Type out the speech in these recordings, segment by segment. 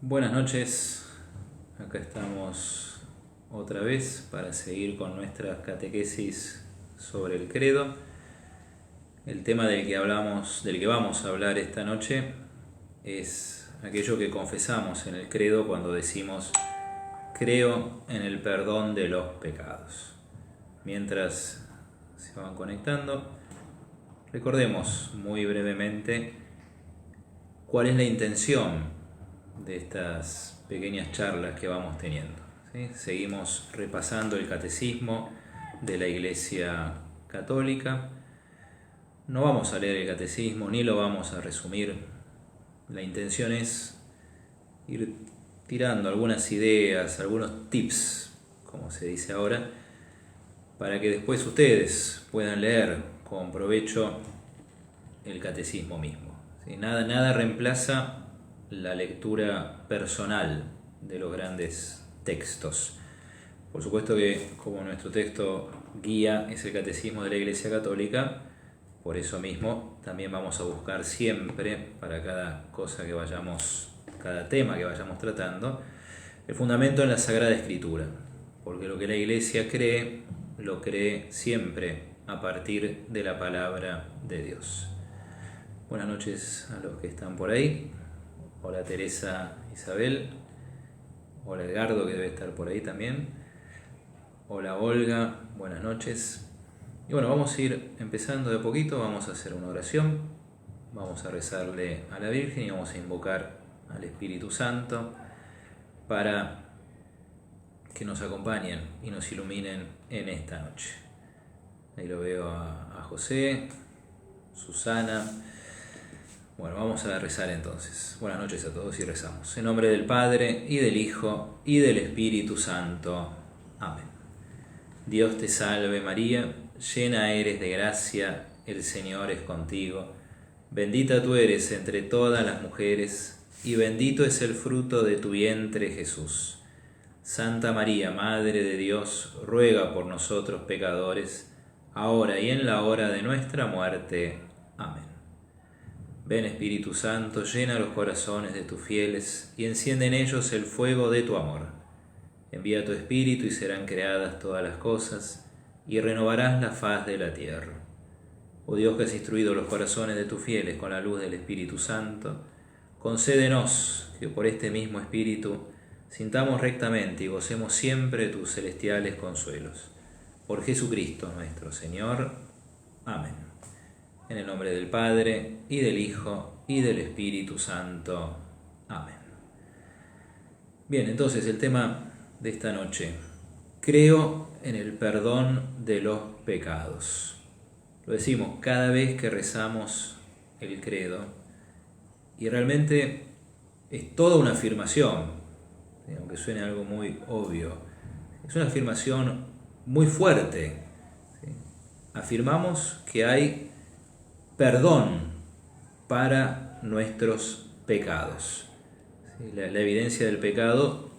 Buenas noches, acá estamos otra vez para seguir con nuestras catequesis sobre el credo. El tema del que vamos a hablar esta noche es aquello que confesamos en el credo cuando decimos creo en el perdón de los pecados. Mientras se van conectando, recordemos muy brevemente cuál es la intención de estas pequeñas charlas que vamos teniendo, ¿sí? Seguimos repasando el catecismo de la Iglesia Católica. No vamos a leer el catecismo ni lo vamos a resumir. La intención es ir tirando algunas ideas, algunos tips, como se dice ahora, para que después ustedes puedan leer con provecho el catecismo mismo, ¿sí? Nada reemplaza la lectura personal de los grandes textos. Por supuesto que como nuestro texto guía es el Catecismo de la Iglesia Católica, por eso mismo también vamos a buscar siempre para cada tema que vayamos tratando, el fundamento en la Sagrada Escritura, porque lo que la Iglesia cree, lo cree siempre a partir de la palabra de Dios. Buenas noches a los que están por ahí. Hola Teresa Isabel, hola Edgardo que debe estar por ahí también, hola Olga, buenas noches. Y bueno, vamos a ir empezando de a poquito, vamos a hacer una oración, vamos a rezarle a la Virgen y vamos a invocar al Espíritu Santo para que nos acompañen y nos iluminen en esta noche. Ahí lo veo a José, Susana. Bueno, vamos a rezar entonces. Buenas noches a todos y rezamos. En nombre del Padre, y del Hijo, y del Espíritu Santo. Amén. Dios te salve María, llena eres de gracia, el Señor es contigo. Bendita tú eres entre todas las mujeres, y bendito es el fruto de tu vientre Jesús. Santa María, Madre de Dios, ruega por nosotros pecadores, ahora y en la hora de nuestra muerte. Amén. Ven Espíritu Santo, llena los corazones de tus fieles y enciende en ellos el fuego de tu amor. Envía tu Espíritu y serán creadas todas las cosas y renovarás la faz de la tierra. Oh Dios que has instruido los corazones de tus fieles con la luz del Espíritu Santo, concédenos que por este mismo Espíritu sintamos rectamente y gocemos siempre tus celestiales consuelos. Por Jesucristo nuestro Señor. Amén. En el nombre del Padre, y del Hijo, y del Espíritu Santo. Amén. Bien, entonces el tema de esta noche. Creo en el perdón de los pecados. Lo decimos cada vez que rezamos el credo. Y realmente es toda una afirmación, aunque suene algo muy obvio. Es una afirmación muy fuerte. Afirmamos que hay perdón para nuestros pecados. La evidencia del pecado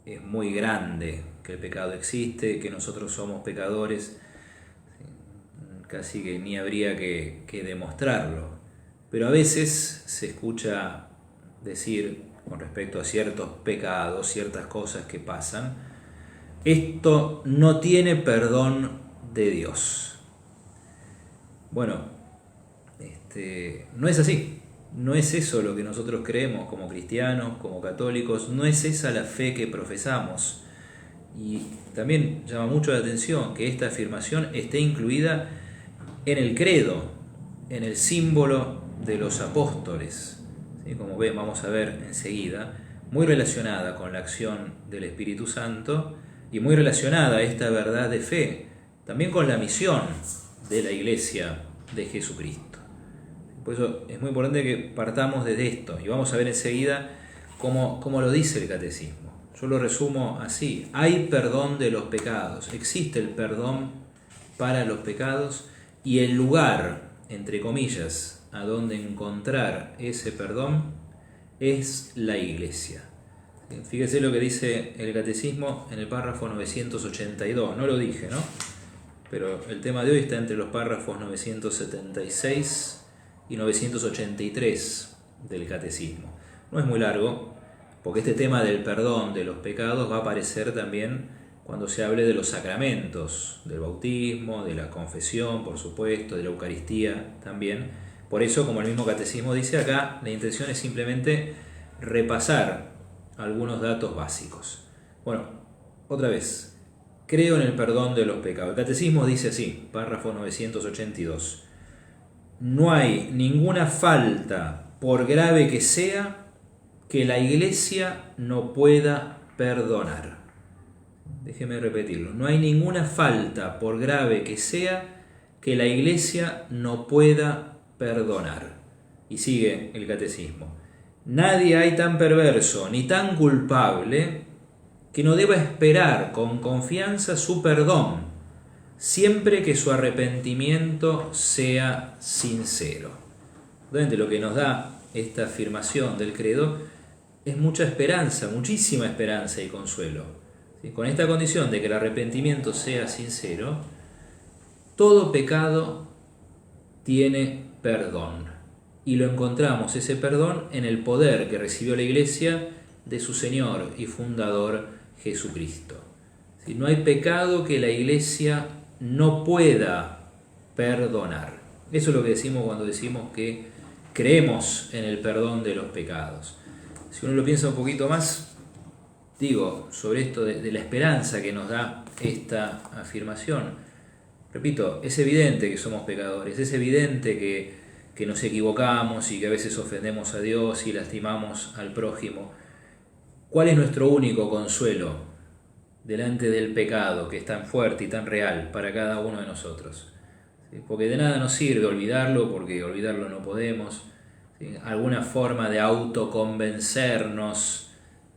es muy grande, que el pecado existe, que nosotros somos pecadores, casi que ni habría que demostrarlo. Pero a veces se escucha decir con respecto a ciertos pecados, ciertas cosas que pasan, esto no tiene perdón de Dios. Bueno, no es así, no es eso lo que nosotros creemos como cristianos, como católicos, no es esa la fe que profesamos. Y también llama mucho la atención que esta afirmación esté incluida en el credo, en el símbolo de los apóstoles, ¿sí? Como vamos a ver enseguida, muy relacionada con la acción del Espíritu Santo y muy relacionada a esta verdad de fe, también con la misión de la Iglesia de Jesucristo. Por eso es muy importante que partamos desde esto y vamos a ver enseguida cómo lo dice el catecismo. Yo lo resumo así: hay perdón de los pecados, existe el perdón para los pecados y el lugar, entre comillas, a donde encontrar ese perdón es la Iglesia. Fíjese lo que dice el catecismo en el párrafo 982, no lo dije, ¿no? Pero el tema de hoy está entre los párrafos 976 y 983 del catecismo. No es muy largo, porque este tema del perdón de los pecados va a aparecer también cuando se hable de los sacramentos, del bautismo, de la confesión, por supuesto, de la Eucaristía también. Por eso, como el mismo catecismo dice acá, la intención es simplemente repasar algunos datos básicos. Bueno, otra vez, creo en el perdón de los pecados. El catecismo dice así, párrafo 982. No hay ninguna falta, por grave que sea, que la Iglesia no pueda perdonar. Déjeme repetirlo. No hay ninguna falta, por grave que sea, que la Iglesia no pueda perdonar. Y sigue el catecismo. Nadie hay tan perverso ni tan culpable que no deba esperar con confianza su perdón, siempre que su arrepentimiento sea sincero. Realmente lo que nos da esta afirmación del credo es mucha esperanza, muchísima esperanza y consuelo. Con esta condición de que el arrepentimiento sea sincero, todo pecado tiene perdón. Y lo encontramos, ese perdón, en el poder que recibió la Iglesia de su Señor y Fundador Jesucristo. No hay pecado que la Iglesia no pueda perdonar. Eso es lo que decimos cuando decimos que creemos en el perdón de los pecados. Si uno lo piensa un poquito más, sobre esto de la esperanza que nos da esta afirmación, repito, es evidente que somos pecadores, es evidente que nos equivocamos y que a veces ofendemos a Dios y lastimamos al prójimo. ¿Cuál es nuestro único consuelo delante del pecado que es tan fuerte y tan real para cada uno de nosotros? Porque de nada nos sirve olvidarlo, porque olvidarlo no podemos. Alguna forma de autoconvencernos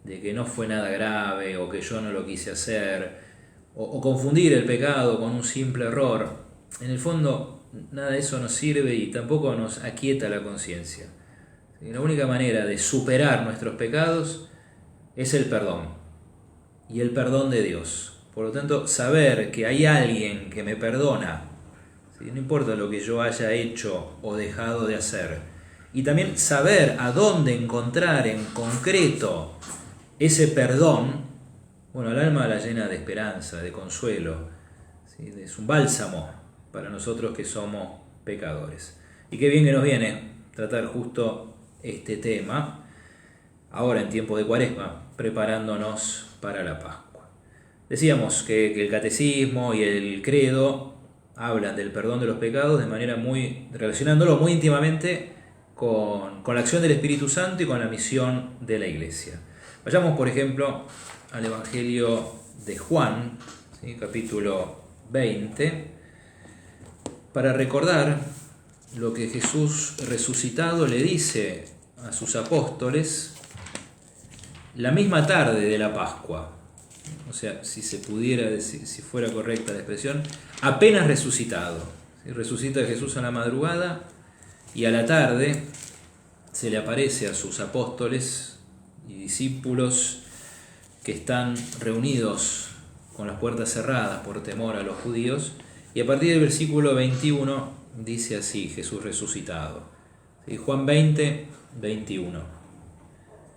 de que no fue nada grave o que yo no lo quise hacer, o confundir el pecado con un simple error. En el fondo, nada de eso nos sirve y tampoco nos aquieta la conciencia. La única manera de superar nuestros pecados es el perdón, y el perdón de Dios. Por lo tanto, saber que hay alguien que me perdona, no importa lo que yo haya hecho o dejado de hacer, y también saber a dónde encontrar en concreto ese perdón, bueno, al alma la llena de esperanza, de consuelo, ¿sí? Es un bálsamo para nosotros que somos pecadores. Y qué bien que nos viene tratar justo este tema, ahora en tiempo de Cuaresma, preparándonos para la Pascua. Decíamos que el catecismo y el credo hablan del perdón de los pecados de manera relacionándolo muy íntimamente con la acción del Espíritu Santo y con la misión de la Iglesia. Vayamos, por ejemplo, al Evangelio de Juan, ¿sí? Capítulo 20, para recordar lo que Jesús resucitado le dice a sus apóstoles la misma tarde de la Pascua. O sea, si se pudiera decir, si fuera correcta la expresión, apenas resucitado. ¿Sí? Resucita Jesús a la madrugada y a la tarde se le aparece a sus apóstoles y discípulos que están reunidos con las puertas cerradas por temor a los judíos, y a partir del versículo 21 dice así Jesús resucitado. ¿Sí? Juan 20, 21.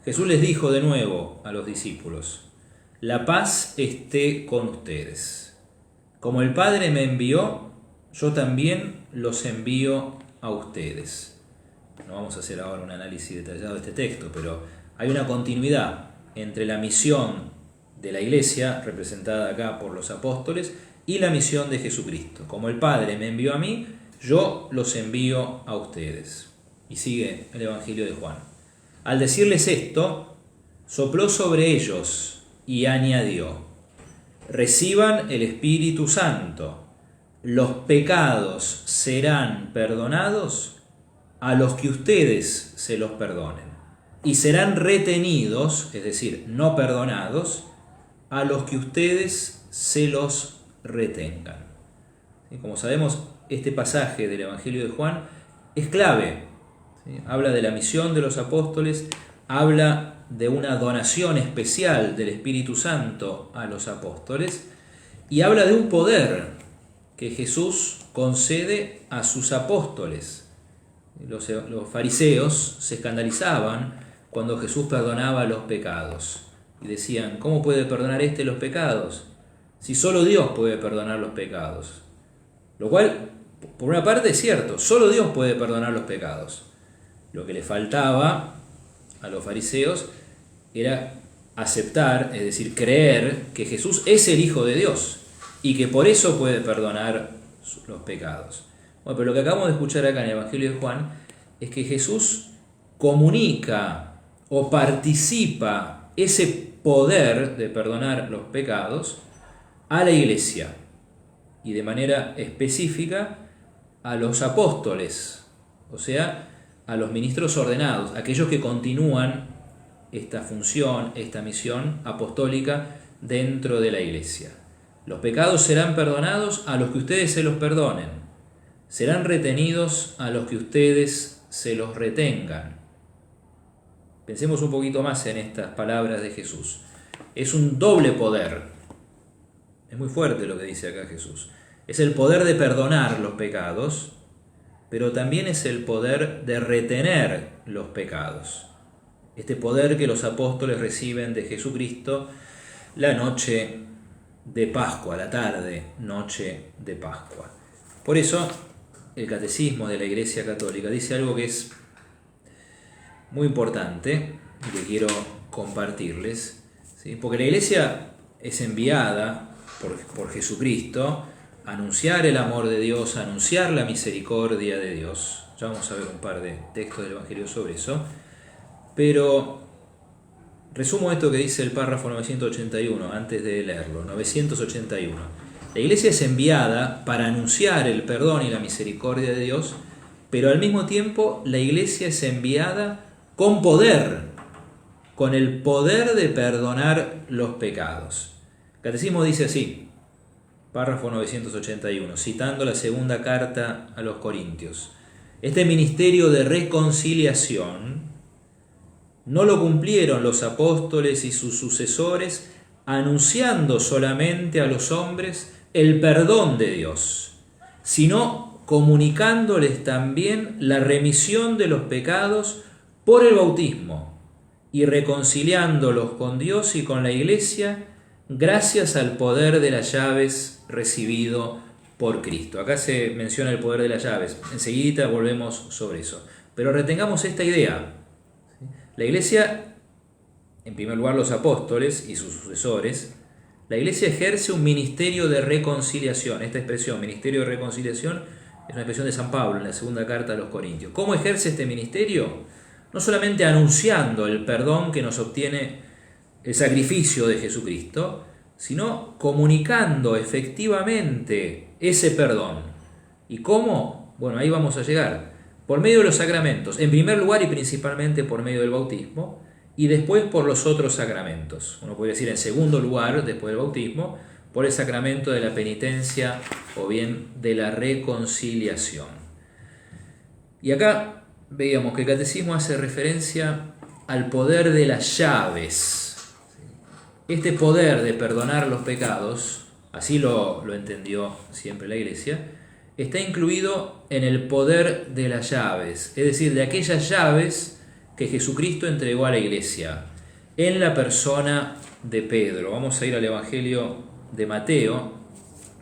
Jesús les dijo de nuevo a los discípulos: la paz esté con ustedes. Como el Padre me envió, yo también los envío a ustedes. No vamos a hacer ahora un análisis detallado de este texto, pero hay una continuidad entre la misión de la Iglesia, representada acá por los apóstoles, y la misión de Jesucristo. Como el Padre me envió a mí, yo los envío a ustedes. Y sigue el Evangelio de Juan. Al decirles esto, sopló sobre ellos y añadió: reciban el Espíritu Santo. Los pecados serán perdonados a los que ustedes se los perdonen. Y serán retenidos, es decir, no perdonados, a los que ustedes se los retengan. Como sabemos, este pasaje del Evangelio de Juan es clave. Habla de la misión de los apóstoles, habla de una donación especial del Espíritu Santo a los apóstoles y habla de un poder que Jesús concede a sus apóstoles. Los fariseos se escandalizaban cuando Jesús perdonaba los pecados. Y decían, ¿cómo puede perdonar los pecados? Si solo Dios puede perdonar los pecados. Lo cual, por una parte, es cierto, solo Dios puede perdonar los pecados. Lo que le faltaba a los fariseos era aceptar, es decir, creer que Jesús es el Hijo de Dios y que por eso puede perdonar los pecados. Bueno, pero lo que acabamos de escuchar acá en el Evangelio de Juan es que Jesús comunica o participa ese poder de perdonar los pecados a la iglesia y de manera específica a los apóstoles, o sea, a los ministros ordenados, aquellos que continúan esta función, esta misión apostólica dentro de la iglesia. Los pecados serán perdonados a los que ustedes se los perdonen, serán retenidos a los que ustedes se los retengan. Pensemos un poquito más en estas palabras de Jesús. Es un doble poder. Es muy fuerte lo que dice acá Jesús. Es el poder de perdonar los pecados, pero también es el poder de retener los pecados. Este poder que los apóstoles reciben de Jesucristo la noche de Pascua, la tarde, noche de Pascua. Por eso, el Catecismo de la Iglesia Católica dice algo que es muy importante y que quiero compartirles, ¿sí? Porque la Iglesia es enviada por Jesucristo a anunciar el amor de Dios, a anunciar la misericordia de Dios. Ya vamos a ver un par de textos del Evangelio sobre eso. Pero resumo esto que dice el párrafo 981 antes de leerlo. 981. La iglesia es enviada para anunciar el perdón y la misericordia de Dios, pero al mismo tiempo la iglesia es enviada con poder, con el poder de perdonar los pecados. El Catecismo dice así, párrafo 981, citando la segunda carta a los Corintios. Este ministerio de reconciliación no lo cumplieron los apóstoles y sus sucesores anunciando solamente a los hombres el perdón de Dios, sino comunicándoles también la remisión de los pecados por el bautismo y reconciliándolos con Dios y con la Iglesia gracias al poder de las llaves recibido por Cristo. Acá se menciona el poder de las llaves, enseguida volvemos sobre eso. Pero retengamos esta idea. La iglesia, en primer lugar los apóstoles y sus sucesores, la iglesia ejerce un ministerio de reconciliación. Esta expresión, ministerio de reconciliación, es una expresión de San Pablo en la segunda carta a los Corintios. ¿Cómo ejerce este ministerio? No solamente anunciando el perdón que nos obtiene el sacrificio de Jesucristo, sino comunicando efectivamente ese perdón. ¿Y cómo? Bueno, ahí vamos a llegar. Por medio de los sacramentos, en primer lugar y principalmente por medio del bautismo, y después por los otros sacramentos. Uno podría decir en segundo lugar, después del bautismo, por el sacramento de la penitencia o bien de la reconciliación. Y acá veíamos que el Catecismo hace referencia al poder de las llaves. Este poder de perdonar los pecados, así lo entendió siempre la Iglesia, está incluido en el poder de las llaves, es decir, de aquellas llaves que Jesucristo entregó a la iglesia, en la persona de Pedro. Vamos a ir al Evangelio de Mateo,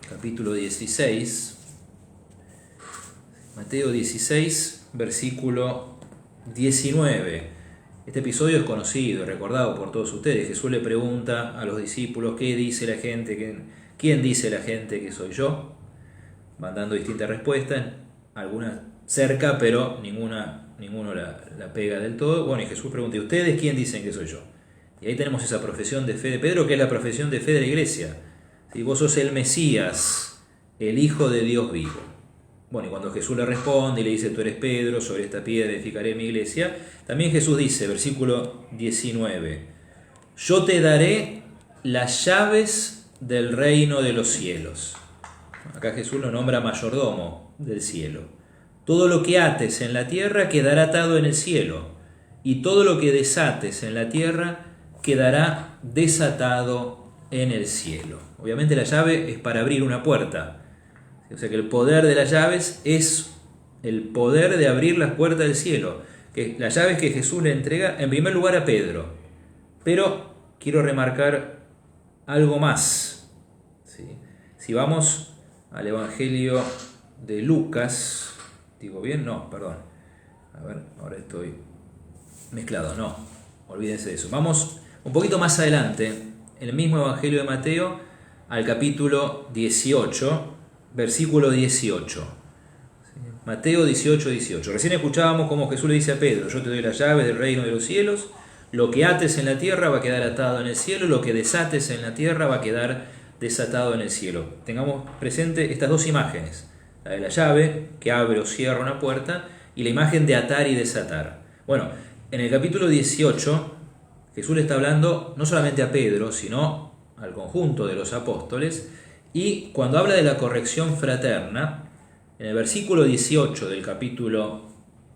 capítulo 16. Mateo 16, versículo 19. Este episodio es conocido y recordado por todos ustedes. Jesús le pregunta a los discípulos, ¿qué dice la gente? ¿Quién dice la gente que soy yo? Van dando distintas respuestas, algunas cerca, pero ninguno la pega del todo. Bueno, y Jesús pregunta, ¿y ustedes quién dicen que soy yo? Y ahí tenemos esa profesión de fe de Pedro, que es la profesión de fe de la iglesia. Si vos sos el Mesías, el Hijo de Dios vivo. Bueno, y cuando Jesús le responde y le dice, tú eres Pedro, sobre esta piedra edificaré mi iglesia, también Jesús dice, versículo 19, yo te daré las llaves del reino de los cielos. Acá Jesús lo nombra mayordomo del cielo. Todo lo que ates en la tierra quedará atado en el cielo, y todo lo que desates en la tierra quedará desatado en el cielo. Obviamente la llave es para abrir una puerta. O sea que el poder de las llaves es el poder de abrir las puertas del cielo, que las llaves que Jesús le entrega en primer lugar a Pedro. Pero quiero remarcar algo más. ¿Sí? Si vamos al Evangelio de Lucas, ¿digo bien? No, perdón. A ver, ahora estoy mezclado. No, olvídense de eso. Vamos un poquito más adelante, en el mismo Evangelio de Mateo, al capítulo 18, versículo 18. Mateo 18, 18. Recién escuchábamos cómo Jesús le dice a Pedro: yo te doy las llaves del reino de los cielos, lo que ates en la tierra va a quedar atado en el cielo, lo que desates en la tierra va a quedar desatado en el cielo. Tengamos presente estas dos imágenes, la de la llave que abre o cierra una puerta y la imagen de atar y desatar. Bueno, en el capítulo 18 Jesús le está hablando no solamente a Pedro, sino al conjunto de los apóstoles, y cuando habla de la corrección fraterna, en el versículo 18 del capítulo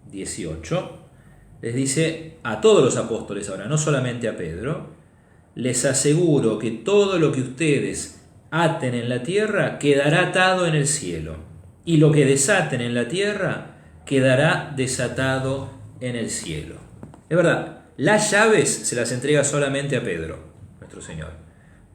18, les dice a todos los apóstoles ahora, no solamente a Pedro: les aseguro que todo lo que ustedes aten en la tierra quedará atado en el cielo, y lo que desaten en la tierra quedará desatado en el cielo. Es verdad, las llaves se las entrega solamente a Pedro, nuestro Señor.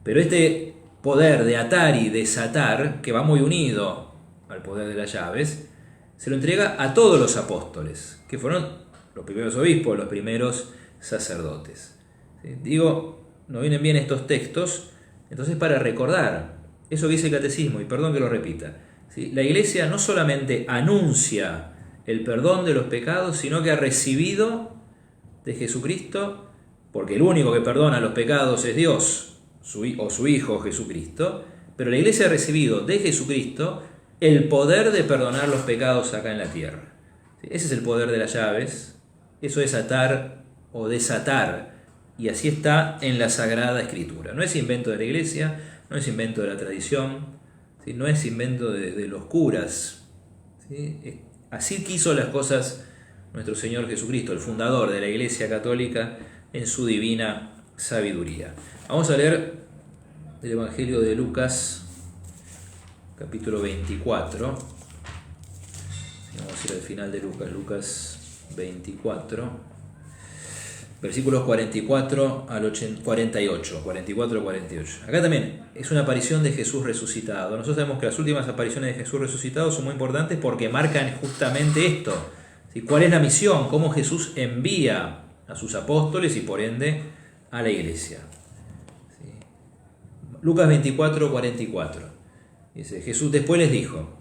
Pero este poder de atar y desatar, que va muy unido al poder de las llaves, se lo entrega a todos los apóstoles, que fueron los primeros obispos, los primeros sacerdotes. ¿Sí? Digo, nos vienen bien estos textos, entonces, para recordar eso que dice el catecismo, y perdón que lo repita, ¿sí? La Iglesia no solamente anuncia el perdón de los pecados, sino que ha recibido de Jesucristo, porque el único que perdona los pecados es Dios, o su Hijo Jesucristo, pero la Iglesia ha recibido de Jesucristo el poder de perdonar los pecados acá en la tierra. Ese es el poder de las llaves, eso es atar o desatar, y así está en la Sagrada Escritura. No es invento de la Iglesia, no es invento de la tradición, ¿sí? No es invento de los curas, ¿sí? Así quiso las cosas nuestro Señor Jesucristo, el fundador de la Iglesia Católica, en su divina sabiduría. Vamos a leer el Evangelio de Lucas, capítulo 24. Vamos a ir al final de Lucas 24, versículos 44 al 48. Acá también es una aparición de Jesús resucitado. Nosotros sabemos que las últimas apariciones de Jesús resucitado son muy importantes porque marcan justamente esto. ¿Sí? ¿Cuál es la misión? Cómo Jesús envía a sus apóstoles y por ende a la iglesia. ¿Sí? Lucas 24, 44. Dice: Jesús después les dijo: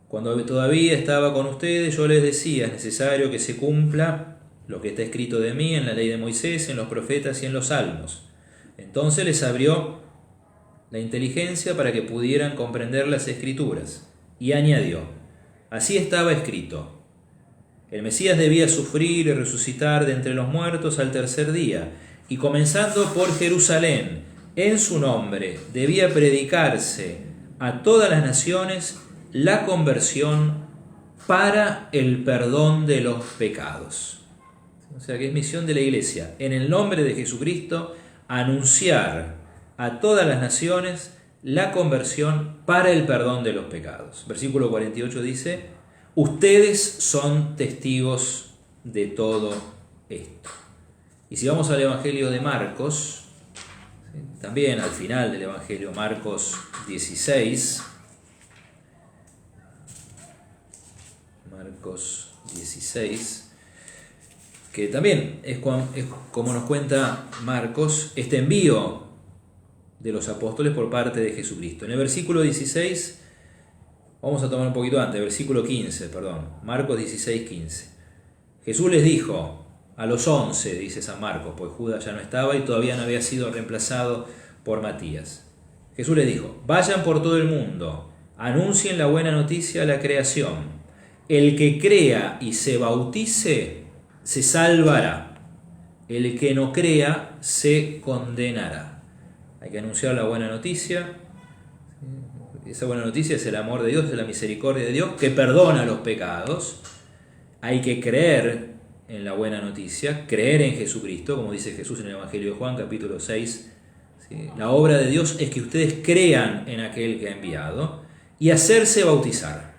cuando todavía estaba con ustedes, yo les decía, es necesario que se cumpla lo que está escrito de mí en la ley de Moisés, en los profetas y en los salmos. Entonces les abrió la inteligencia para que pudieran comprender las escrituras. Y añadió: así estaba escrito: el Mesías debía sufrir y resucitar de entre los muertos al tercer día, y comenzando por Jerusalén, en su nombre debía predicarse a todas las naciones la conversión para el perdón de los pecados. O sea que es misión de la Iglesia, en el nombre de Jesucristo, anunciar a todas las naciones la conversión para el perdón de los pecados. Versículo 48 dice: ustedes son testigos de todo esto. Y si vamos al Evangelio de Marcos, también al final del Evangelio, Marcos 16, que también es como nos cuenta Marcos, este envío de los apóstoles por parte de Jesucristo. En el versículo 16, vamos a tomar un poquito antes, versículo 15, Marcos 16, 15. Jesús les dijo a los 11, dice San Marcos, pues Judas ya no estaba y todavía no había sido reemplazado por Matías. Jesús les dijo: vayan por todo el mundo, anuncien la buena noticia a la creación. El que crea y se bautice se salvará. El que no crea se condenará. Hay que anunciar la buena noticia. Esa buena noticia es el amor de Dios, es la misericordia de Dios que perdona los pecados. Hay que creer en la buena noticia, creer en Jesucristo, como dice Jesús en el Evangelio de Juan, capítulo 6. ¿Sí? La obra de Dios es que ustedes crean en aquel que ha enviado y hacerse bautizar.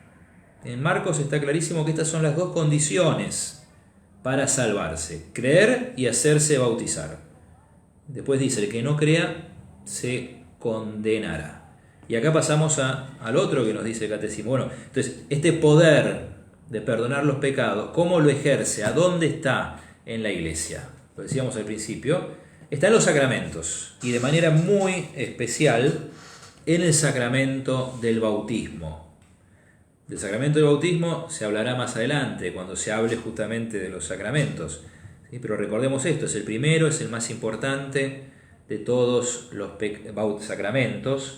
En Marcos está clarísimo que estas son las dos condiciones para salvarse: creer y hacerse bautizar. Después dice: el que no crea se condenará. Y acá pasamos al otro que nos dice el catecismo. Bueno, entonces, este poder de perdonar los pecados, ¿cómo lo ejerce? ¿A dónde está en la Iglesia? Lo decíamos al principio, está en los sacramentos, y de manera muy especial en el sacramento del bautismo. Del sacramento del bautismo se hablará más adelante, cuando se hable justamente de los sacramentos. ¿Sí? Pero recordemos esto: es el primero, es el más importante de todos los sacramentos,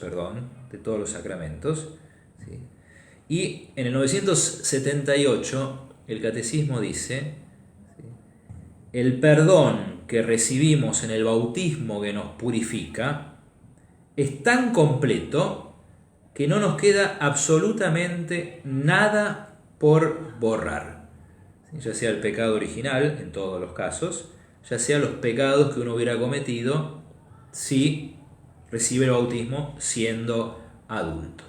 de todos los sacramentos. ¿Sí? Y en el 978 el catecismo dice: ¿sí?, el perdón que recibimos en el bautismo que nos purifica es tan completo que no nos queda absolutamente nada por borrar. ¿Sí? Ya sea el pecado original, en todos los casos, ya sea los pecados que uno hubiera cometido si recibe el bautismo siendo adulto.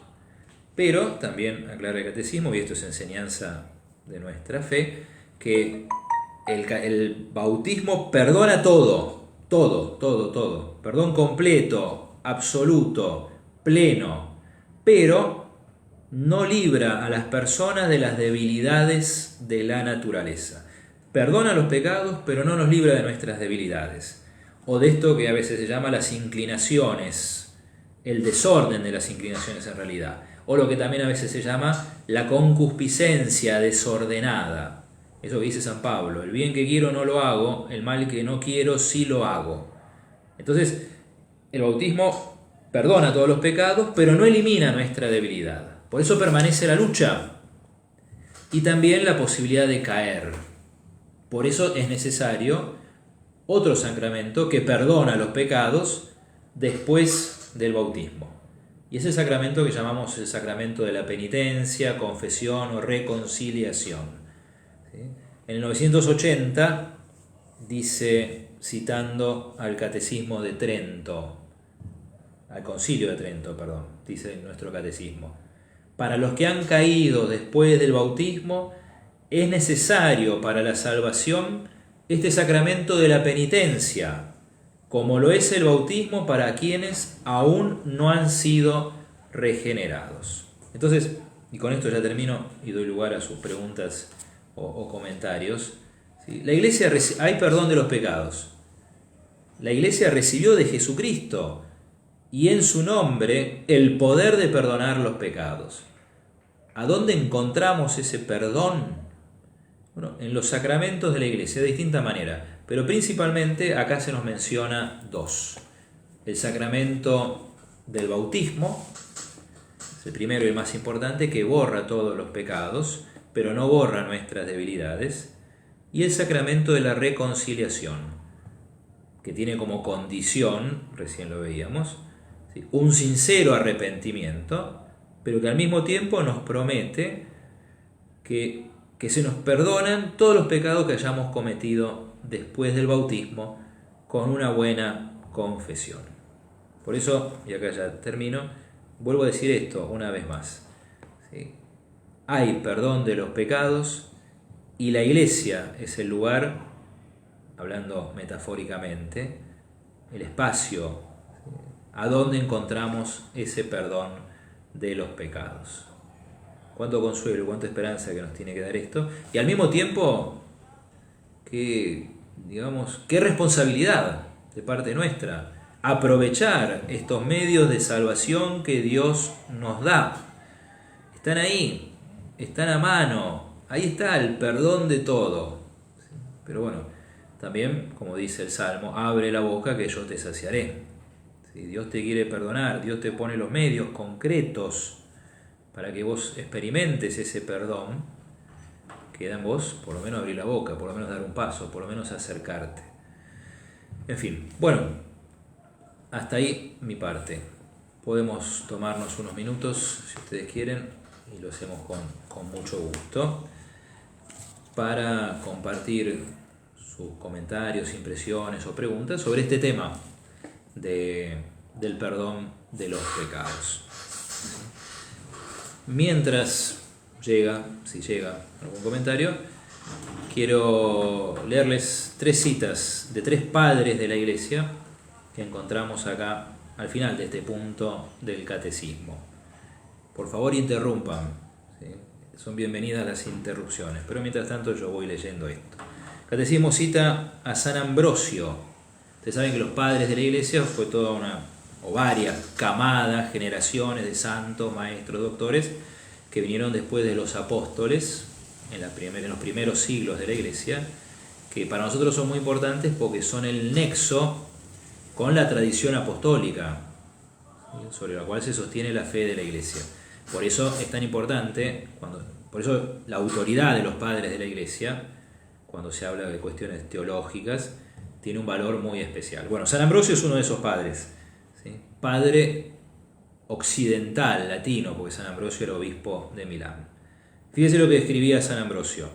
Pero también aclara el catecismo, y esto es enseñanza de nuestra fe, que el bautismo perdona todo, perdón completo, absoluto, pleno, pero no libra a las personas de las debilidades de la naturaleza. Perdona los pecados, pero no nos libra de nuestras debilidades, o de esto que a veces se llama las inclinaciones, el desorden de las inclinaciones en realidad, o lo que también a veces se llama la concupiscencia desordenada. Eso que dice San Pablo: el bien que quiero no lo hago, el mal que no quiero sí lo hago. Entonces, el bautismo perdona todos los pecados, pero no elimina nuestra debilidad. Por eso permanece la lucha y también la posibilidad de caer. Por eso es necesario otro sacramento que perdona los pecados después del bautismo. Y es el sacramento que llamamos el sacramento de la penitencia, confesión o reconciliación. ¿Sí? En el 980 dice, citando al Catecismo de Trento, al Concilio de Trento, dice nuestro catecismo: para los que han caído después del bautismo, es necesario para la salvación este sacramento de la penitencia, como lo es el bautismo para quienes aún no han sido regenerados. Entonces, y con esto ya termino y doy lugar a sus preguntas o comentarios. ¿Sí? La Iglesia, hay perdón de los pecados. La Iglesia recibió de Jesucristo y en su nombre el poder de perdonar los pecados. ¿A dónde encontramos ese perdón? Bueno, en los sacramentos de la Iglesia, de distinta manera, pero principalmente acá se nos menciona dos. El sacramento del bautismo, es el primero y el más importante, que borra todos los pecados, pero no borra nuestras debilidades. Y el sacramento de la reconciliación, que tiene como condición, recién lo veíamos, ¿sí?, un sincero arrepentimiento, pero que al mismo tiempo nos promete que se nos perdonan todos los pecados que hayamos cometido después del bautismo con una buena confesión. Por eso, y acá ya termino, vuelvo a decir esto una vez más. ¿Sí? Hay perdón de los pecados y la Iglesia es el lugar, hablando metafóricamente, el espacio, ¿sí?, a donde encontramos ese perdón de los pecados. Cuánto consuelo, cuánta esperanza que nos tiene que dar esto, y al mismo tiempo qué responsabilidad de parte nuestra aprovechar estos medios de salvación que Dios nos da. Están ahí, están a mano, ahí está el perdón de todo. Pero bueno, también, como dice el Salmo, abre la boca que yo te saciaré. Si Dios te quiere perdonar, Dios te pone los medios concretos para que vos experimentes ese perdón. Queda en vos, por lo menos abrir la boca, por lo menos dar un paso, por lo menos acercarte. En fin, bueno, hasta ahí mi parte. Podemos tomarnos unos minutos, si ustedes quieren, y lo hacemos con mucho gusto, para compartir sus comentarios, impresiones o preguntas sobre este tema del perdón de los pecados. Mientras si llega algún comentario, quiero leerles 3 citas de 3 padres de la Iglesia que encontramos acá al final de este punto del catecismo. Por favor, interrumpan, ¿sí? Son bienvenidas las interrupciones, pero mientras tanto yo voy leyendo esto. El catecismo cita a San Ambrosio. Ustedes saben que los padres de la Iglesia fue toda varias camadas, generaciones de santos, maestros, doctores que vinieron después de los apóstoles en los primeros siglos de la Iglesia, que para nosotros son muy importantes porque son el nexo con la tradición apostólica, sobre la cual se sostiene la fe de la Iglesia. Por eso es tan importante, por eso la autoridad de los padres de la Iglesia, cuando se habla de cuestiones teológicas, tiene un valor muy especial. Bueno, San Ambrosio es uno de esos padres, ¿sí? Padre occidental, latino, porque San Ambrosio era obispo de Milán. Fíjese lo que escribía San Ambrosio.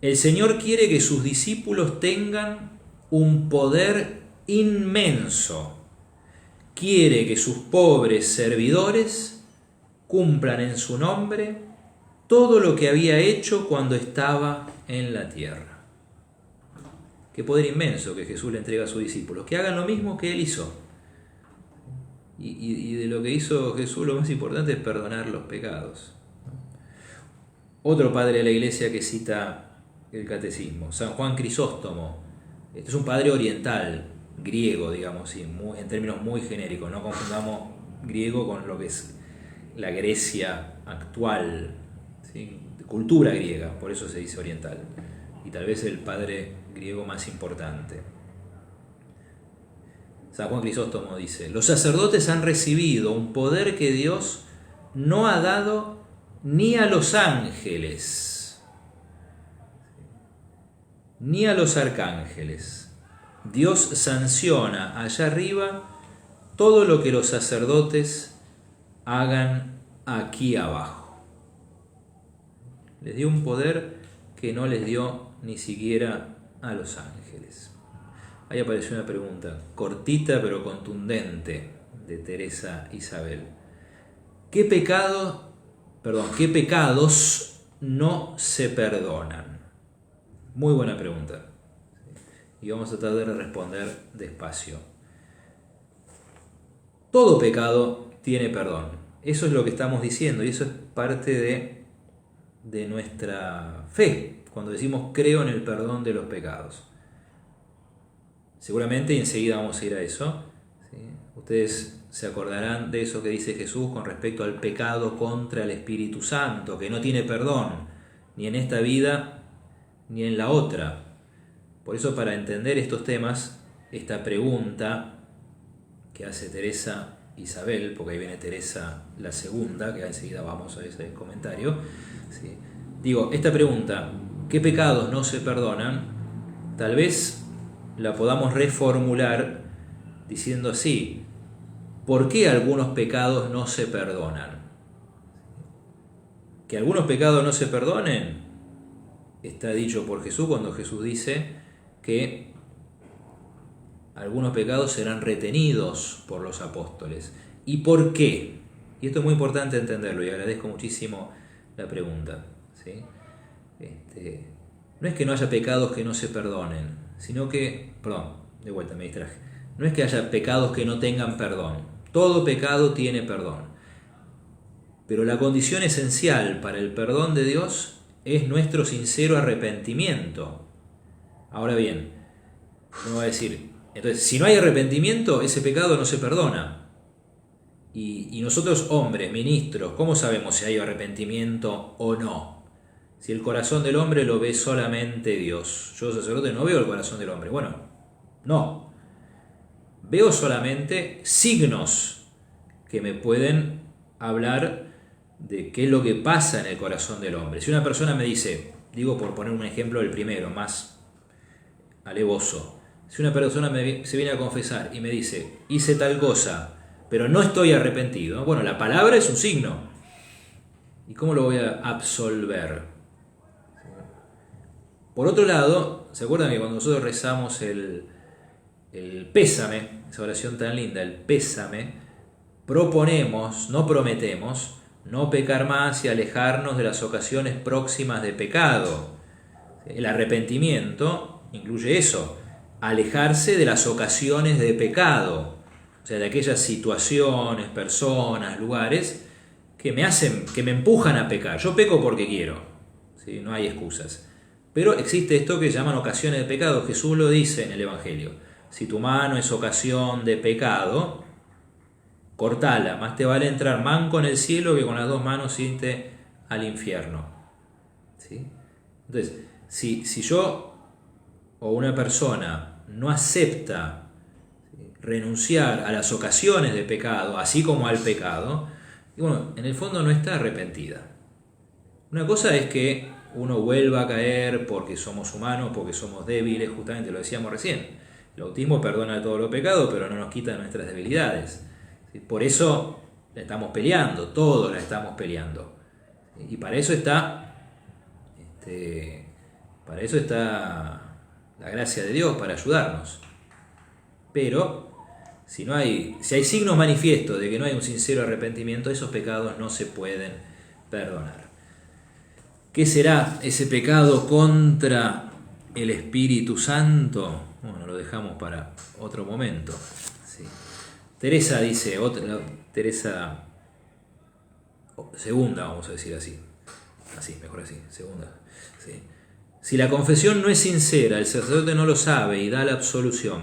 El Señor quiere que sus discípulos tengan un poder inmenso. Quiere que sus pobres servidores cumplan en su nombre todo lo que había hecho cuando estaba en la tierra. Qué poder inmenso que Jesús le entrega a sus discípulos, que hagan lo mismo que Él hizo. Y de lo que hizo Jesús, lo más importante es perdonar los pecados. Otro padre de la Iglesia que cita el catecismo, San Juan Crisóstomo. Este es un padre oriental, griego, digamos, en términos muy genéricos. No confundamos griego con lo que es la Grecia actual, ¿sí? Cultura griega, por eso se dice oriental. Y tal vez el padre griego más importante. San Juan Crisóstomo dice: los sacerdotes han recibido un poder que Dios no ha dado ni a los ángeles, ni a los arcángeles. Dios sanciona allá arriba todo lo que los sacerdotes hagan aquí abajo. Les dio un poder que no les dio ni siquiera a los ángeles. Ahí apareció una pregunta cortita pero contundente de Teresa Isabel. ¿Qué pecados no se perdonan? Muy buena pregunta. Y vamos a tratar de responder despacio. Todo pecado tiene perdón. Eso es lo que estamos diciendo y eso es parte de nuestra fe. Cuando decimos creo en el perdón de los pecados. Seguramente, y enseguida vamos a ir a eso, ¿sí? Ustedes se acordarán de eso que dice Jesús con respecto al pecado contra el Espíritu Santo, que no tiene perdón, ni en esta vida, ni en la otra. Por eso, para entender estos temas, esta pregunta que hace Teresa Isabel, porque ahí viene Teresa la segunda, que enseguida vamos a ese comentario, ¿sí? Digo, esta pregunta, ¿qué pecados no se perdonan? Tal vez la podamos reformular diciendo así: ¿por qué algunos pecados no se perdonan? Que algunos pecados no se perdonen está dicho por Jesús cuando Jesús dice que algunos pecados serán retenidos por los apóstoles. ¿Y por qué? Y esto es muy importante entenderlo y agradezco muchísimo la pregunta, ¿sí? No es que no haya pecados que no se perdonen, sino que, de vuelta me distraje, no es que haya pecados que no tengan perdón. Todo pecado tiene perdón. Pero la condición esencial para el perdón de Dios es nuestro sincero arrepentimiento. Ahora bien, uno va a decir, entonces, si no hay arrepentimiento, ese pecado no se perdona. Y nosotros, hombres, ministros, ¿cómo sabemos si hay arrepentimiento o no? Si el corazón del hombre lo ve solamente Dios. Yo, sacerdote, no veo el corazón del hombre. Bueno, no. Veo solamente signos que me pueden hablar de qué es lo que pasa en el corazón del hombre. Si una persona me dice, digo por poner un ejemplo el primero, más alevoso, si una persona se viene a confesar y me dice, hice tal cosa, pero no estoy arrepentido, bueno, la palabra es un signo. ¿Y cómo lo voy a absolver? Por otro lado, ¿se acuerdan que cuando nosotros rezamos el pésame, esa oración tan linda, el pésame, proponemos, no prometemos, no pecar más y alejarnos de las ocasiones próximas de pecado? El arrepentimiento incluye eso, alejarse de las ocasiones de pecado, o sea, de aquellas situaciones, personas, lugares que me empujan a pecar. Yo peco porque quiero, ¿sí? No hay excusas. Pero existe esto que llaman ocasiones de pecado. Jesús lo dice en el Evangelio. Si tu mano es ocasión de pecado, cortala, más te vale entrar manco en el cielo que con las dos manos irte al infierno. ¿Sí? Entonces, si yo o una persona no acepta renunciar a las ocasiones de pecado, así como al pecado, bueno, en el fondo no está arrepentida. Una cosa es que uno vuelva a caer porque somos humanos, porque somos débiles, justamente lo decíamos recién. El bautismo perdona todos los pecados, pero no nos quita nuestras debilidades. Por eso la estamos peleando, todos la estamos peleando. Y para eso está la gracia de Dios, para ayudarnos. Pero si hay signos manifiestos de que no hay un sincero arrepentimiento, esos pecados no se pueden perdonar. ¿Qué será ese pecado contra el Espíritu Santo? Bueno, lo dejamos para otro momento. Sí. Teresa dice, Teresa segunda, vamos a decir así. Mejor así, segunda. Sí. Si la confesión no es sincera, el sacerdote no lo sabe y da la absolución,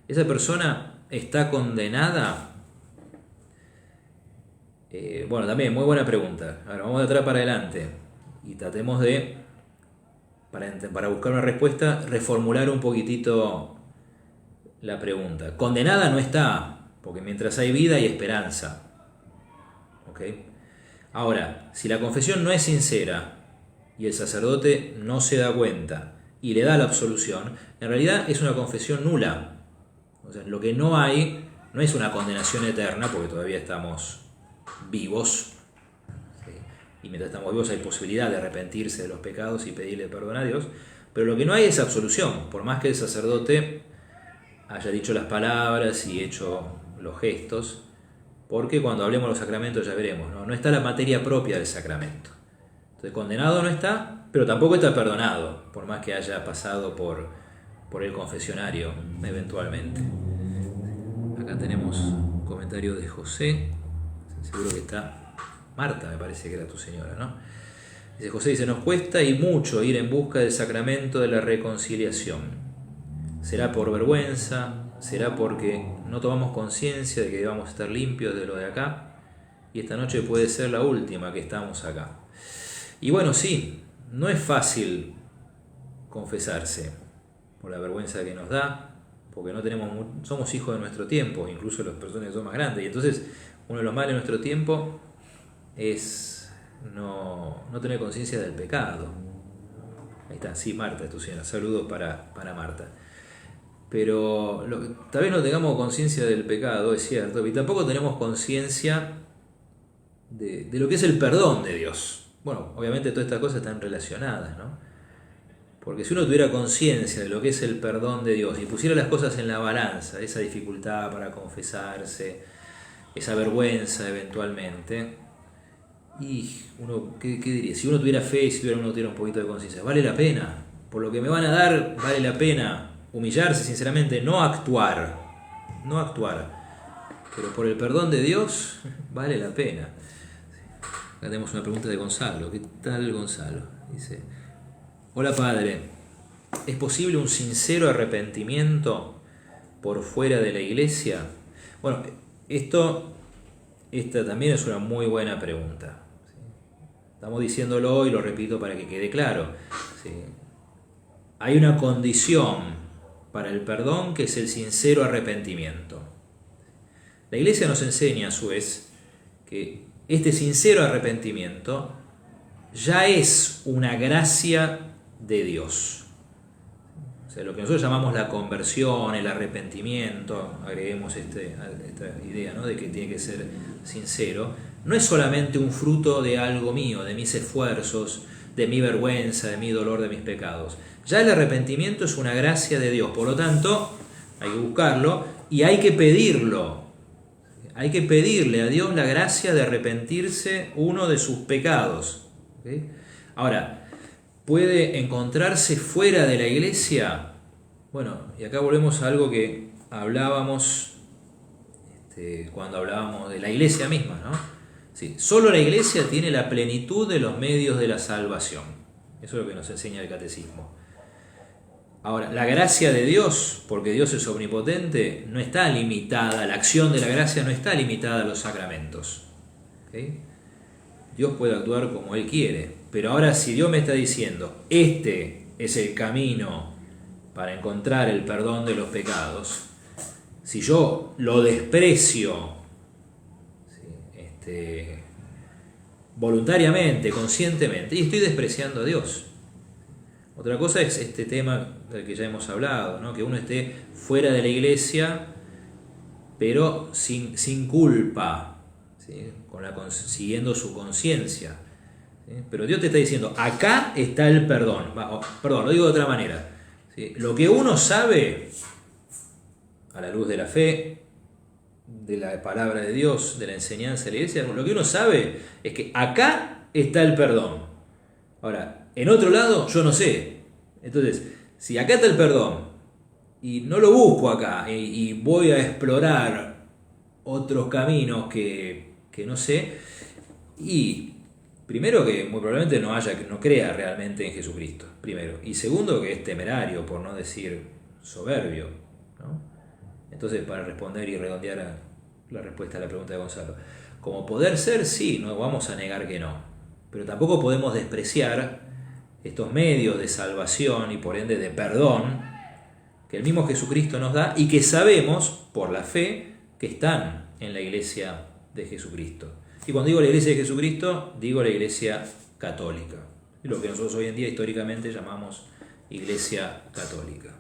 ¿esa persona está condenada? Bueno, también, muy buena pregunta. Ahora vamos de atrás para adelante y tratemos de, para buscar una respuesta, reformular un poquitito la pregunta. Condenada no está, porque mientras hay vida hay esperanza. ¿Ok? Ahora, si la confesión no es sincera y el sacerdote no se da cuenta y le da la absolución, en realidad es una confesión nula. O sea, lo que no hay no es una condenación eterna, porque todavía estamos vivos, ¿sí? Y mientras estamos vivos hay posibilidad de arrepentirse de los pecados y pedirle perdón a Dios, pero lo que no hay es absolución, por más que el sacerdote haya dicho las palabras y hecho los gestos, porque cuando hablemos de los sacramentos ya veremos, no está la materia propia del sacramento. Entonces, condenado no está, pero tampoco está perdonado, por más que haya pasado por el confesionario eventualmente. Acá tenemos un comentario de José, seguro que está Marta, me parece que era tu señora, ¿no? José dice, nos cuesta y mucho ir en busca del sacramento de la reconciliación. ¿Será por vergüenza? ¿Será porque no tomamos conciencia de que debamos estar limpios de lo de acá? Y esta noche puede ser la última que estamos acá. Y bueno, sí, no es fácil confesarse por la vergüenza que nos da, porque somos hijos de nuestro tiempo, incluso las personas que son más grandes. Y entonces, uno de los males de nuestro tiempo es no tener conciencia del pecado. Ahí está, sí, Marta, tu señora. Saludos para Marta. Pero tal vez no tengamos conciencia del pecado, es cierto, y tampoco tenemos conciencia de lo que es el perdón de Dios. Bueno, obviamente todas estas cosas están relacionadas, ¿no? Porque si uno tuviera conciencia de lo que es el perdón de Dios y pusiera las cosas en la balanza, esa dificultad para confesarse, esa vergüenza eventualmente, y uno, ¿qué diría? Si uno tuviera fe y si uno tuviera un poquito de conciencia, ¿vale la pena? Por lo que me van a dar, vale la pena humillarse sinceramente, no actuar, pero por el perdón de Dios vale la pena. Acá tenemos una pregunta de Gonzalo. ¿Qué tal, Gonzalo? Dice, hola padre, ¿es posible un sincero arrepentimiento por fuera de la iglesia? Bueno, esta también es una muy buena pregunta. Estamos diciéndolo y lo repito para que quede claro. ¿Sí? Hay una condición para el perdón que es el sincero arrepentimiento. La iglesia nos enseña a su vez que este sincero arrepentimiento ya es una gracia de Dios. O sea, lo que nosotros llamamos la conversión, el arrepentimiento, agreguemos esta idea, ¿no?, de que tiene que ser sincero, no es solamente un fruto de algo mío, de mis esfuerzos, de mi vergüenza, de mi dolor, de mis pecados. Ya el arrepentimiento es una gracia de Dios, por lo tanto hay que buscarlo y hay que pedirlo. Hay que pedirle a Dios la gracia de arrepentirse uno de sus pecados. ¿Okay? Ahora, puede encontrarse fuera de la iglesia. Bueno, y acá volvemos a algo que hablábamos cuando hablábamos de la iglesia misma, ¿no? Sí, solo la iglesia tiene la plenitud de los medios de la salvación. Eso es lo que nos enseña el catecismo. Ahora, la gracia de Dios, porque Dios es omnipotente, no está limitada, la acción de la gracia no está limitada a los sacramentos. ¿Okay? Dios puede actuar como Él quiere, pero ahora si Dios me está diciendo, este es el camino para encontrar el perdón de los pecados, si yo lo desprecio voluntariamente, conscientemente, y estoy despreciando a Dios. Otra cosa es este tema del que ya hemos hablado, ¿no? Que uno esté fuera de la iglesia, pero sin culpa, ¿sí? Siguiendo su conciencia. ¿Sí? Pero Dios te está diciendo, acá está el perdón. Perdón, lo digo de otra manera. ¿Sí? Lo que uno sabe, a la luz de la fe, de la palabra de Dios, de la enseñanza de la iglesia, lo que uno sabe es que acá está el perdón. Ahora, en otro lado, yo no sé. Entonces, si acá está el perdón y no lo busco acá y voy a explorar otros caminos que no sé, y primero que muy probablemente no crea realmente en Jesucristo, primero. Y segundo que es temerario, por no decir soberbio, ¿no? Entonces, para responder y redondear la respuesta a la pregunta de Gonzalo, como poder ser, sí, no vamos a negar que no, pero tampoco podemos despreciar estos medios de salvación y por ende de perdón que el mismo Jesucristo nos da y que sabemos por la fe que están en la iglesia de Jesucristo. Y cuando digo la iglesia de Jesucristo, digo la iglesia católica, lo que nosotros hoy en día históricamente llamamos iglesia católica.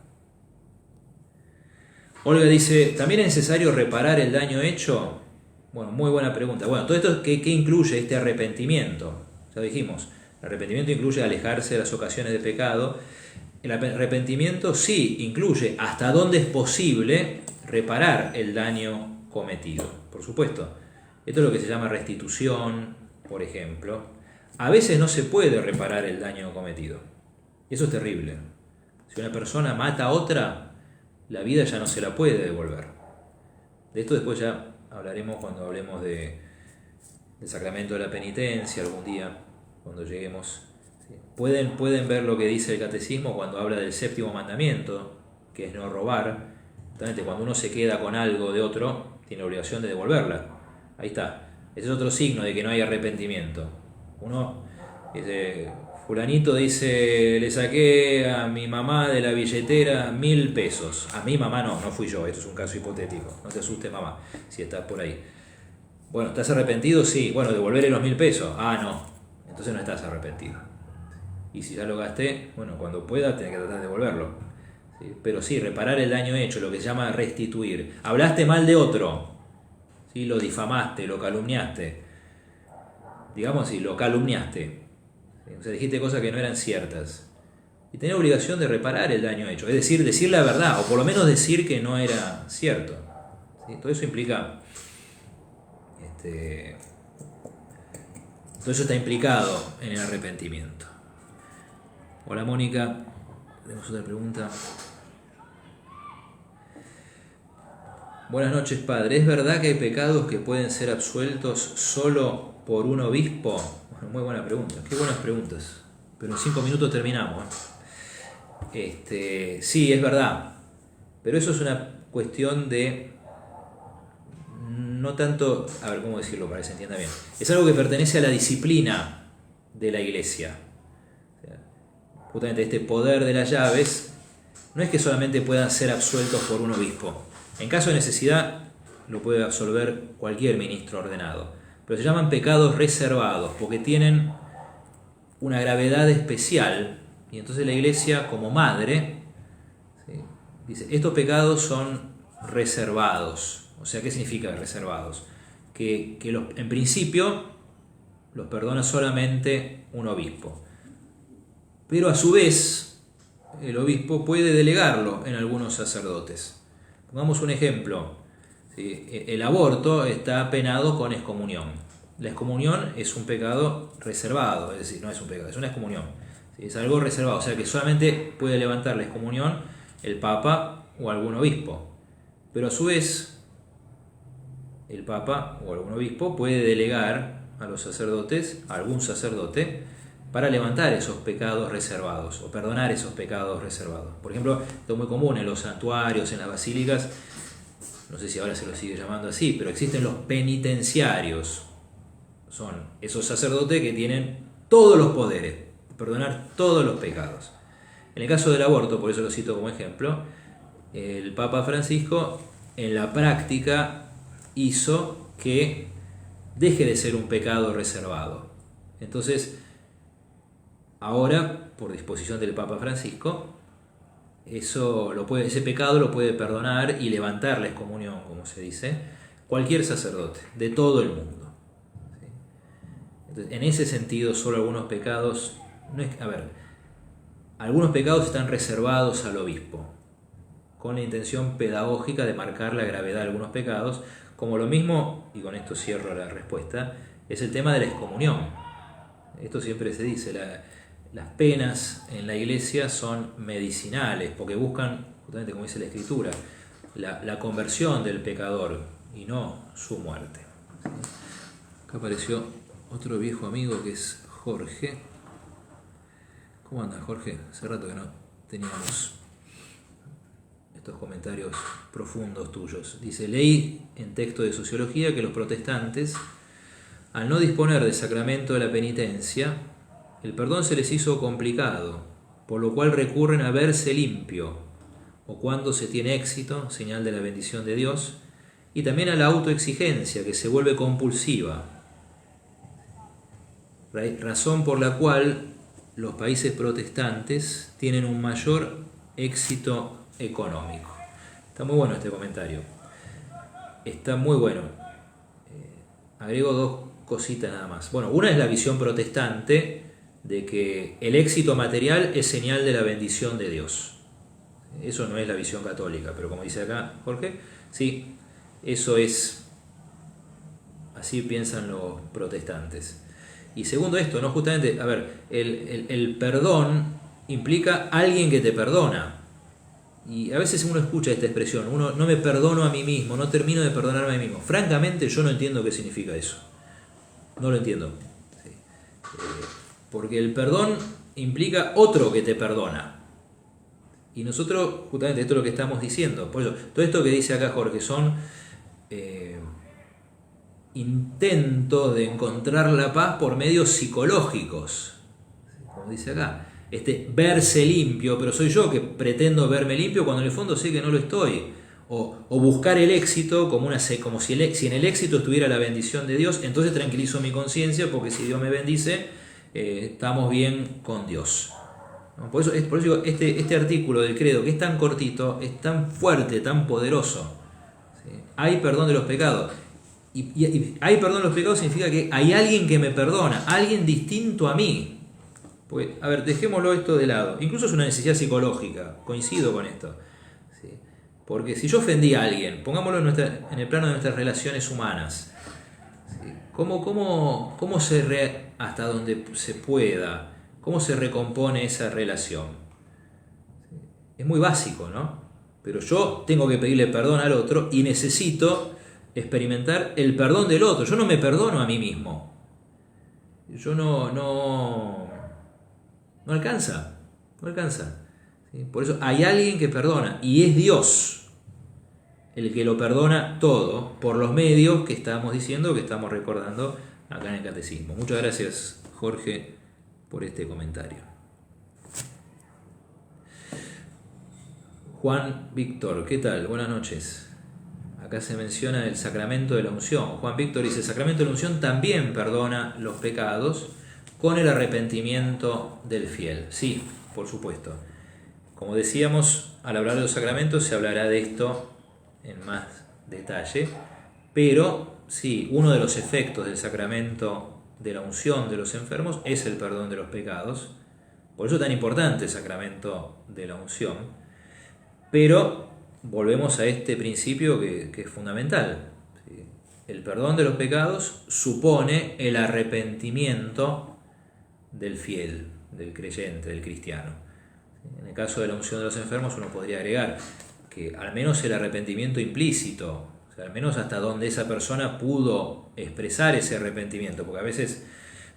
Olga dice, ¿también es necesario reparar el daño hecho? Bueno, muy buena pregunta. Bueno, todo esto, ¿qué incluye este arrepentimiento? Ya dijimos, el arrepentimiento incluye alejarse de las ocasiones de pecado. El arrepentimiento sí incluye hasta dónde es posible reparar el daño cometido. Por supuesto, esto es lo que se llama restitución, por ejemplo. A veces no se puede reparar el daño cometido. Y eso es terrible. Si una persona mata a otra, la vida ya no se la puede devolver. De esto después ya hablaremos cuando hablemos del sacramento de la penitencia algún día, cuando lleguemos. ¿Sí? Pueden ver lo que dice el catecismo cuando habla del séptimo mandamiento, que es no robar. Justamente cuando uno se queda con algo de otro, tiene obligación de devolverla. Ahí está. Ese es otro signo de que no hay arrepentimiento. Uno dice, fulanito dice, le saqué a mi mamá de la billetera 1.000 pesos. A mi mamá no fui yo, esto es un caso hipotético. No te asustes, mamá, si estás por ahí. Bueno, ¿estás arrepentido? Sí. Bueno, devolverle los 1.000 pesos. Ah, no. Entonces no estás arrepentido. Y si ya lo gasté, bueno, cuando pueda tenés que tratar de devolverlo. ¿Sí? Pero sí, reparar el daño hecho, lo que se llama restituir. Hablaste mal de otro, ¿sí? Lo difamaste, lo calumniaste. Digamos así, lo calumniaste. ¿Sí? O sea, dijiste cosas que no eran ciertas. Y tenés obligación de reparar el daño hecho. Es decir la verdad, o por lo menos decir que no era cierto. ¿Sí? Todo eso implica... Todo eso está implicado en el arrepentimiento. Hola Mónica, tenemos otra pregunta. Buenas noches, padre. ¿Es verdad que hay pecados que pueden ser absueltos solo por un obispo? Bueno, muy buena pregunta. Qué buenas preguntas. Pero en 5 minutos terminamos. Sí, es verdad. Pero eso es una cuestión de... No tanto, a ver cómo decirlo para que se entienda bien. Es algo que pertenece a la disciplina de la iglesia. O sea, justamente este poder de las llaves no es que solamente puedan ser absueltos por un obispo. En caso de necesidad lo puede absolver cualquier ministro ordenado. Pero se llaman pecados reservados porque tienen una gravedad especial. Y entonces la iglesia como madre, ¿sí?, dice, estos pecados son reservados. O sea, ¿qué significa reservados? Que en principio los perdona solamente un obispo. Pero a su vez, el obispo puede delegarlo en algunos sacerdotes. Pongamos un ejemplo. ¿Sí? El aborto está penado con excomunión. La excomunión es un pecado reservado, es decir, no es un pecado, es una excomunión. ¿Sí? Es algo reservado, o sea que solamente puede levantar la excomunión el Papa o algún obispo. Pero a su vez, el Papa o algún obispo puede delegar a los sacerdotes, a algún sacerdote, para levantar esos pecados reservados o perdonar esos pecados reservados. Por ejemplo, esto es muy común en los santuarios, en las basílicas, no sé si ahora se lo sigue llamando así, pero existen los penitenciarios. Son esos sacerdotes que tienen todos los poderes, perdonar todos los pecados. En el caso del aborto, por eso lo cito como ejemplo, el Papa Francisco en la práctica hizo que deje de ser un pecado reservado. Entonces, ahora, por disposición del Papa Francisco, ese pecado lo puede perdonar y levantar la excomunión, como se dice, cualquier sacerdote de todo el mundo. ¿Sí? Entonces, en ese sentido, solo algunos pecados, algunos pecados están reservados al obispo, con la intención pedagógica de marcar la gravedad de algunos pecados, como lo mismo, y con esto cierro la respuesta, es el tema de la excomunión. Esto siempre se dice, las penas en la iglesia son medicinales, porque buscan, justamente como dice la Escritura, la conversión del pecador y no su muerte. ¿Sí? Acá apareció otro viejo amigo que es Jorge. ¿Cómo andas, Jorge? Hace rato que no teníamos estos comentarios profundos tuyos. Dice, leí en texto de sociología que los protestantes, al no disponer del sacramento de la penitencia, el perdón se les hizo complicado, por lo cual recurren a verse limpio, o cuando se tiene éxito, señal de la bendición de Dios, y también a la autoexigencia, que se vuelve compulsiva, razón por la cual los países protestantes tienen un mayor éxito económico. Está muy bueno este comentario. Está muy bueno. Agrego dos cositas nada más. Bueno, una es la visión protestante de que el éxito material es señal de la bendición de Dios. Eso no es la visión católica, pero como dice acá Jorge, sí, eso es, así piensan los protestantes. Y segundo esto, ¿no? Justamente, el perdón implica alguien que te perdona. Y a veces uno escucha esta expresión, uno no me perdono a mí mismo, no termino de perdonarme a mí mismo. Francamente yo no entiendo qué significa eso. No lo entiendo. Sí. Porque el perdón implica otro que te perdona. Y nosotros, justamente esto es lo que estamos diciendo. Por eso, todo esto que dice acá Jorge son intentos de encontrar la paz por medios psicológicos. Como dice acá. Verse limpio, pero soy yo que pretendo verme limpio cuando en el fondo sé que no lo estoy. O buscar el éxito como si en el éxito estuviera la bendición de Dios, entonces tranquilizo mi conciencia porque si Dios me bendice, estamos bien con Dios. ¿No? Por eso digo, este artículo del credo, que es tan cortito, es tan fuerte, tan poderoso. ¿Sí? Hay perdón de los pecados. Y hay perdón de los pecados significa que hay alguien que me perdona, alguien distinto a mí. Porque, dejémoslo esto de lado. Incluso es una necesidad psicológica, coincido con esto. ¿Sí? Porque si yo ofendí a alguien, pongámoslo en el plano de nuestras relaciones humanas, ¿sí? ¿Cómo hasta donde se pueda, cómo se recompone esa relación? ¿Sí? Es muy básico, ¿no? Pero yo tengo que pedirle perdón al otro y necesito experimentar el perdón del otro. Yo no me perdono a mí mismo. Yo no alcanza. ¿Sí? Por eso hay alguien que perdona y es Dios el que lo perdona todo por los medios que estamos diciendo, que estamos recordando acá en el Catecismo. Muchas gracias, Jorge, por este comentario. Juan Víctor, ¿qué tal? Buenas noches. Acá se menciona el sacramento de la unción. Juan Víctor dice, el sacramento de la unción también perdona los pecados con el arrepentimiento del fiel. Sí, por supuesto. Como decíamos, al hablar de los sacramentos se hablará de esto en más detalle, pero sí, uno de los efectos del sacramento de la unción de los enfermos es el perdón de los pecados. Por eso es tan importante el sacramento de la unción. Pero volvemos a este principio que es fundamental. ¿Sí? El perdón de los pecados supone el arrepentimiento del fiel. del creyente, del cristiano. En el caso de la unción de los enfermos uno podría agregar que al menos el arrepentimiento implícito, o sea, al menos hasta donde esa persona pudo expresar ese arrepentimiento, porque a veces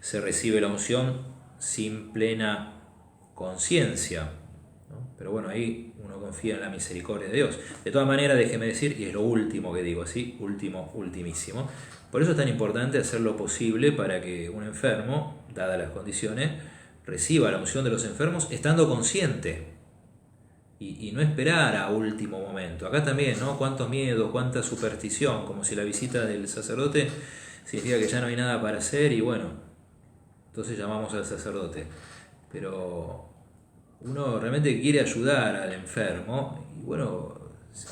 se recibe la unción sin plena conciencia, ¿no? Pero bueno, ahí uno confía en la misericordia de Dios. De todas maneras, déjeme decir, y es lo último que digo, ¿sí? Ultimísimo. Por eso es tan importante hacer lo posible para que un enfermo, dadas las condiciones, reciba la unción de los enfermos estando consciente y no esperar a último momento. Acá también, ¿no? Cuánto miedo, cuánta superstición, como si la visita del sacerdote significa que ya no hay nada para hacer y bueno, entonces llamamos al sacerdote. Pero uno realmente quiere ayudar al enfermo y bueno,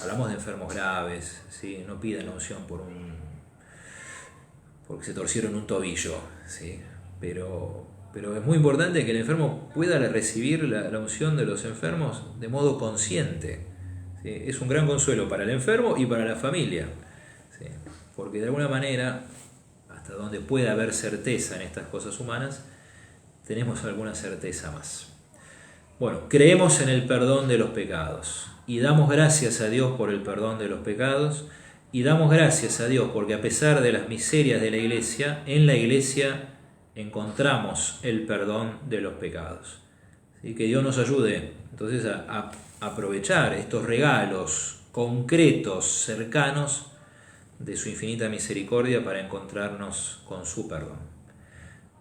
hablamos de enfermos graves, ¿sí? No piden la unción porque se torcieron un tobillo, ¿sí? Pero es muy importante que el enfermo pueda recibir la unción de los enfermos de modo consciente, ¿sí? Es un gran consuelo para el enfermo y para la familia, ¿sí? Porque de alguna manera, hasta donde pueda haber certeza en estas cosas humanas, tenemos alguna certeza más. Bueno, creemos en el perdón de los pecados y damos gracias a Dios por el perdón de los pecados y damos gracias a Dios porque a pesar de las miserias de la Iglesia, en la Iglesia encontramos el perdón de los pecados. ¿Sí? Que Dios nos ayude entonces a aprovechar estos regalos concretos, cercanos de su infinita misericordia para encontrarnos con su perdón.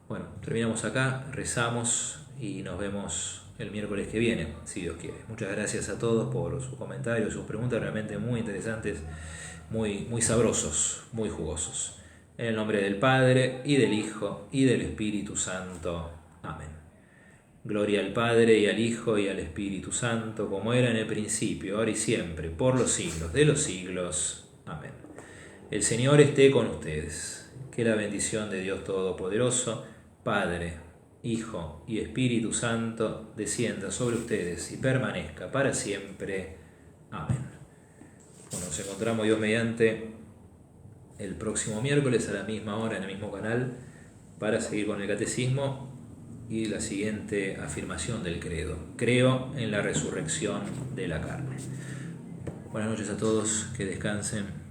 Bueno, terminamos acá, rezamos y nos vemos el miércoles que viene, si Dios quiere. Muchas gracias a todos por sus comentarios, sus preguntas realmente muy interesantes, muy sabrosos, muy jugosos. En el nombre del Padre, y del Hijo, y del Espíritu Santo. Amén. Gloria al Padre, y al Hijo, y al Espíritu Santo, como era en el principio, ahora y siempre, por los siglos de los siglos. Amén. El Señor esté con ustedes. Que la bendición de Dios Todopoderoso, Padre, Hijo y Espíritu Santo, descienda sobre ustedes y permanezca para siempre. Amén. Bueno, nos encontramos Dios mediante el próximo miércoles a la misma hora en el mismo canal para seguir con el catecismo y la siguiente afirmación del credo. Creo en la resurrección de la carne. Buenas noches a todos, que descansen.